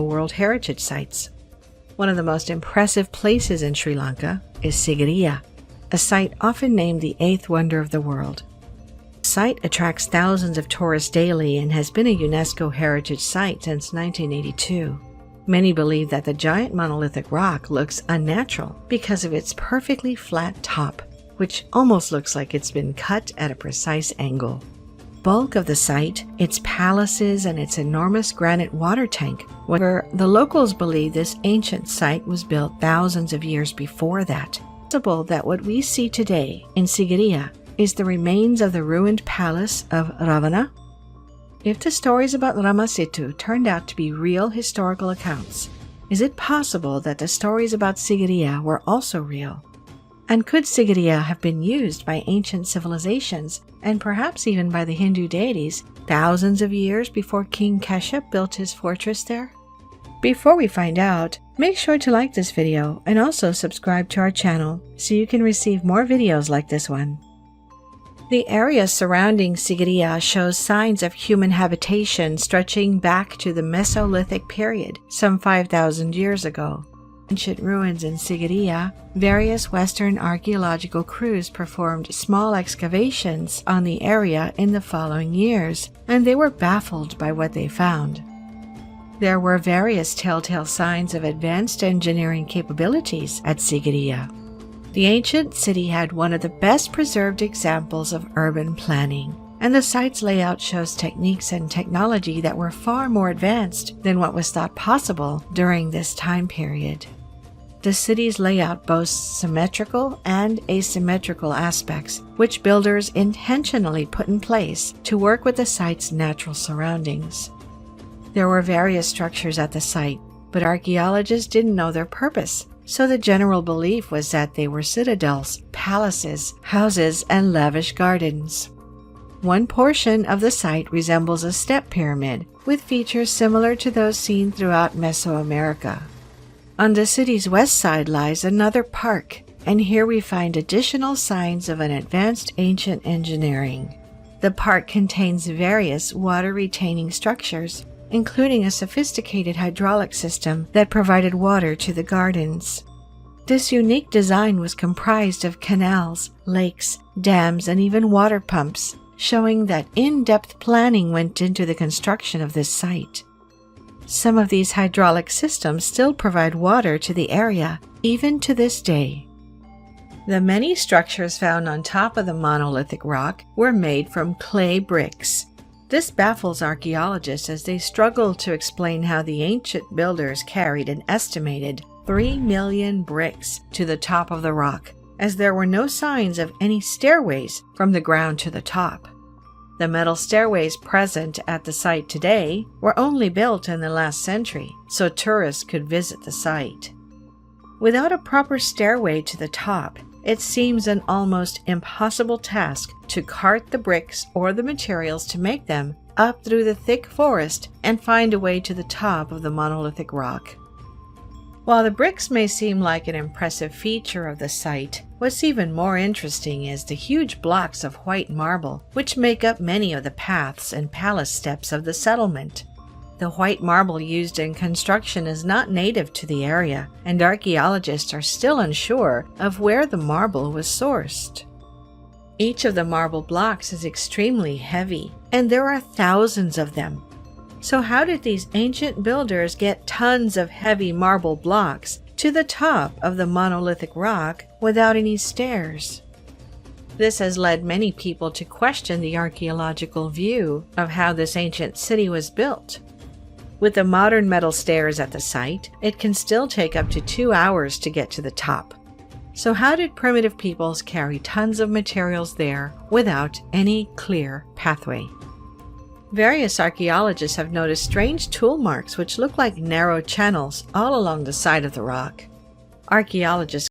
World Heritage Sites. One of the most impressive places in Sri Lanka is Sigiriya, a site often named the eighth wonder of the world. The site attracts thousands of tourists daily and has been a UNESCO Heritage Site since 1982. Many believe that the giant monolithic rock looks unnatural because of its perfectly flat top, which almost looks like it's been cut at a precise angle. Bulk of the site, its palaces, and its enormous granite water tank. However, the locals believe this ancient site was built thousands of years before that. It's possible that what we see today in Sigiriya is the remains of the ruined palace of Ravana. If the stories about Ramasitu turned out to be real historical accounts, is it possible that the stories about Sigiriya were also real? And could Sigiriya have been used by ancient civilizations, and perhaps even by the Hindu deities, thousands of years before King Kashyap built his fortress there? Before we find out, make sure to like this video and also subscribe to our channel so you can receive more videos like this one. The area surrounding Sigiriya shows signs of human habitation stretching back to the Mesolithic period, some 5,000 years ago. Ancient ruins in Sigiriya, various Western archaeological crews performed small excavations on the area in the following years, and they were baffled by what they found. There were various telltale signs of advanced engineering capabilities at Sigiriya. The ancient city had one of the best preserved examples of urban planning, and the site's layout shows techniques and technology that were far more advanced than what was thought possible during this time period. The city's layout boasts symmetrical and asymmetrical aspects, which builders intentionally put in place to work with the site's natural surroundings. There were various structures at the site, but archaeologists didn't know their purpose, so the general belief was that they were citadels, palaces, houses, and lavish gardens. One portion of the site resembles a step pyramid, with features similar to those seen throughout Mesoamerica. On the city's west side lies another park, and here we find additional signs of an advanced ancient engineering. The park contains various water-retaining structures, including a sophisticated hydraulic system that provided water to the gardens. This unique design was comprised of canals, lakes, dams, and even water pumps, showing that in-depth planning went into the construction of this site. Some of these hydraulic systems still provide water to the area, even to this day. The many structures found on top of the monolithic rock were made from clay bricks. This baffles archaeologists as they struggle to explain how the ancient builders carried an estimated 3 million bricks to the top of the rock, as there were no signs of any stairways from the ground to the top. The metal stairways present at the site today were only built in the last century, so tourists could visit the site. Without a proper stairway to the top, it seems an almost impossible task to cart the bricks or the materials to make them up through the thick forest and find a way to the top of the monolithic rock. While the bricks may seem like an impressive feature of the site, what's even more interesting is the huge blocks of white marble which make up many of the paths and palace steps of the settlement. The white marble used in construction is not native to the area, and archaeologists are still unsure of where the marble was sourced. Each of the marble blocks is extremely heavy, and there are thousands of them. So how did these ancient builders get tons of heavy marble blocks to the top of the monolithic rock without any stairs? This has led many people to question the archaeological view of how this ancient city was built. With the modern metal stairs at the site, it can still take up to 2 hours to get to the top. So how did primitive peoples carry tons of materials there without any clear pathway? Various archaeologists have noticed strange tool marks which look like narrow channels all along the side of the rock. Archaeologists